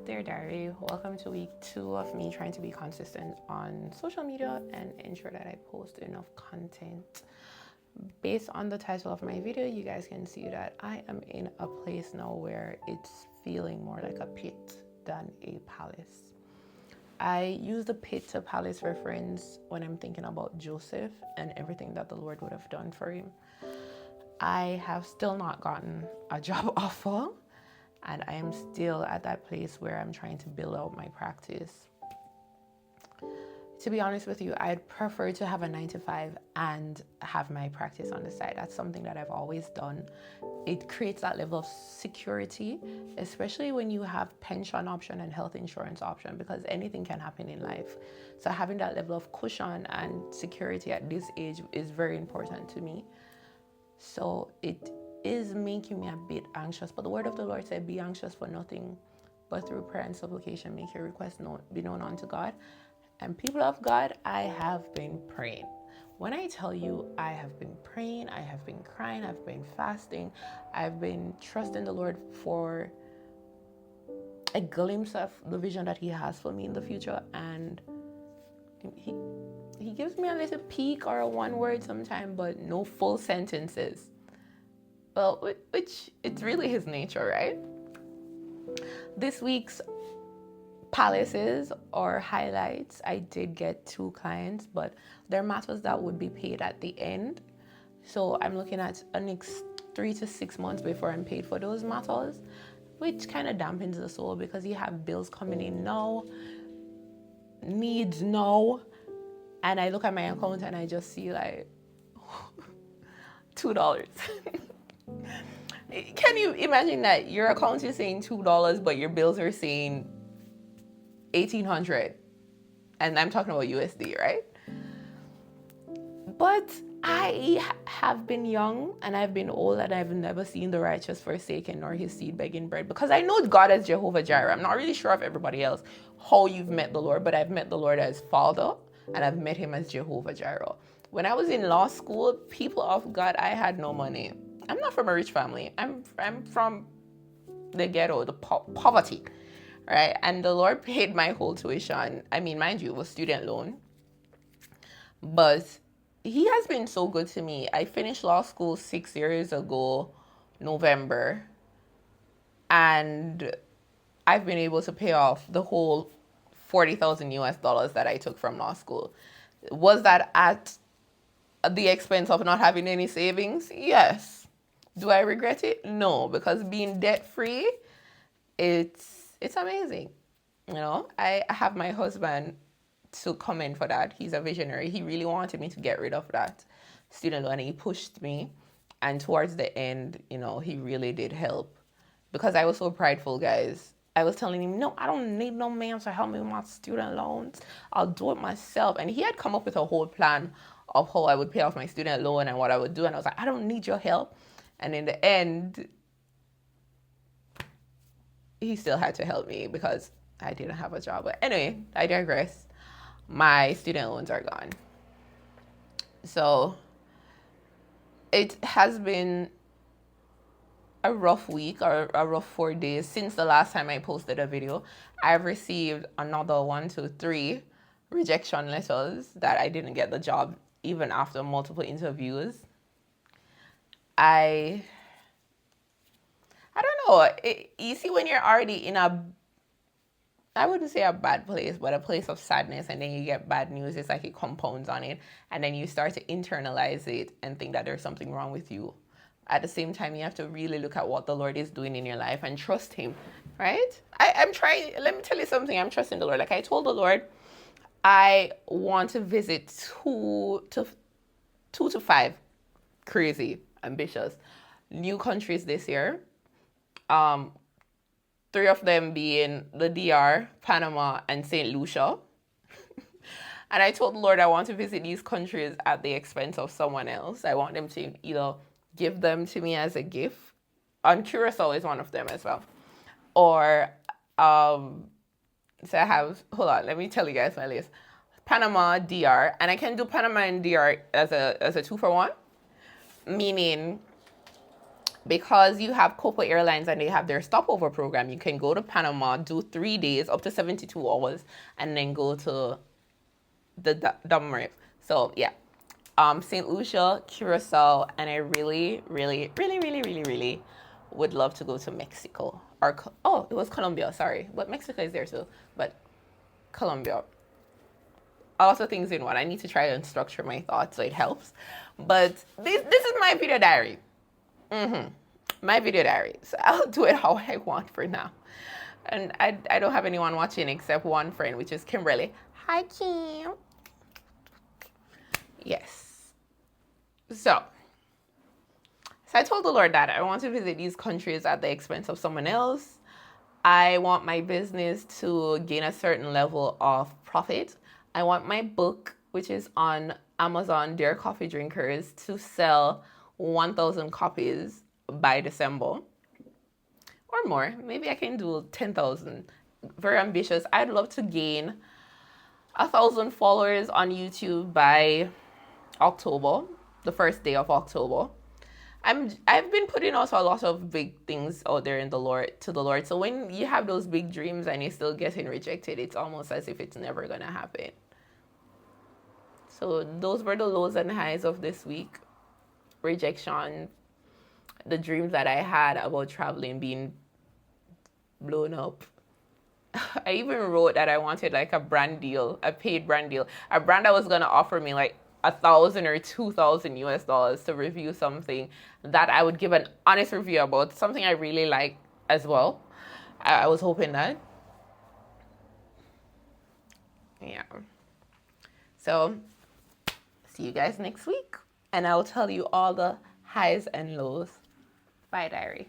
Dear Diary, welcome to week 2 of me trying to be consistent on social media and ensure that I post enough content. Based on the title of my video, you guys can see that I am in a place now where it's feeling more like a pit than a palace. I use the pit to palace reference when I'm thinking about Joseph and everything that the Lord would have done for him. I have still not gotten a job offer, and I am still at that place where I'm trying to build out my practice. To be honest with you, I'd prefer to have a 9 to 5 and have my practice on the side. That's something that I've always done. It creates that level of security, especially when you have pension option and health insurance option, because anything can happen in life. So having that level of cushion and security at this age is very important to me. So it is making me a bit anxious, but the word of the Lord said, be anxious for nothing, but through prayer and supplication make your request be known unto God. And people of God, I have been praying. When I tell you I have been praying, I have been crying, I've been fasting, I've been trusting the Lord for a glimpse of the vision that he has for me in the future, and he gives me a little peek or a one word sometime, but no full sentences. Well, which it's really his nature, right? This week's palaces or highlights, I did get 2 clients, but they're matters that would be paid at the end. So I'm looking at a next 3 to 6 months before I'm paid for those matters, which kind of dampens the soul because you have bills coming in now, needs now, and I look at my account and I just see like $2. Can you imagine that your account is saying $2, but your bills are saying 1,800, and I'm talking about USD, right? But I have been young and I've been old, and I've never seen the righteous forsaken nor his seed begging bread, because I know God as Jehovah Jireh. I'm not really sure of everybody else how you've met the Lord, but I've met the Lord as Father and I've met him as Jehovah Jireh. When I was in law school, people of God, I had no money. I'm not from a rich family. I'm from the ghetto, the poverty, right? And the Lord paid my whole tuition. I mean, mind you, it was student loan, but he has been so good to me. I finished law school 6 years ago, November, and I've been able to pay off the whole 40,000 US dollars that I took from law school. Was that at the expense of not having any savings? Yes. Do I regret it? No, because being debt free, it's amazing. You know, I have my husband to commend for that. He's a visionary. He really wanted me to get rid of that student loan, and he pushed me. And towards the end, you know, he really did help, because I was so prideful, guys. I was telling him, no, I don't need no man to help me with my student loans. I'll do it myself. And he had come up with a whole plan of how I would pay off my student loan and what I would do. And I was like, I don't need your help. And in the end, he still had to help me because I didn't have a job. But anyway, I digress. My student loans are gone. So it has been a rough week, or a rough 4 days since the last time I posted a video. I've received another 1, 2, 3 rejection letters that I didn't get the job even after multiple interviews. I don't know. You see, when you're already in I wouldn't say a bad place, but a place of sadness, and then you get bad news, it's like it compounds on it, and then you start to internalize it and think that there's something wrong with you. At the same time, you have to really look at what the Lord is doing in your life and trust him, right? I'm trying, let me tell you something, I'm trusting the Lord. Like I told the Lord, I want to visit 2 to 5 crazy, ambitious new countries this year. 3 of them being the DR, Panama, and St. Lucia. And I told the Lord I want to visit these countries at the expense of someone else. I want them to either give them to me as a gift. And Curacao is one of them as well. Or, so I have, hold on, let me tell you guys my list. Panama, DR, and I can do Panama and DR as a 2-for-1, meaning because you have Copa Airlines and they have their stopover program, you can go to Panama, do 3 days, up to 72 hours, and then go to the Dom Reef. So yeah, St. Lucia, Curacao, and I really, really, really, really, really, really would love to go to Mexico. Or oh, it was Colombia. Sorry, but Mexico is there too. But Colombia. Also things in one. I need to try and structure my thoughts so it helps. But this is my video diary. My video diary. So I'll do it how I want for now. And I don't have anyone watching except one friend, which is Kimberly. Hi, Kim. Yes. So I told the Lord that I want to visit these countries at the expense of someone else. I want my business to gain a certain level of profit. I want my book, which is on Amazon, Dear Coffee Drinkers, to sell 1,000 copies by December or more. Maybe I can do 10,000. Very ambitious. I'd love to gain 1,000 followers on YouTube by October, the first day of October. I've been putting also a lot of big things out there in the Lord to the Lord. So when you have those big dreams and you're still getting rejected, it's almost as if it's never gonna happen. So those were the lows and highs of this week. Rejection, the dreams that I had about traveling being blown up. I even wrote that I wanted like a brand deal, a paid brand deal, a brand that was gonna offer me like 1,000 or 2,000 US dollars to review something that I would give an honest review about, something I really like as well. I was hoping that. Yeah. So, see you guys next week. And I'll tell you all the highs and lows. Bye, diary.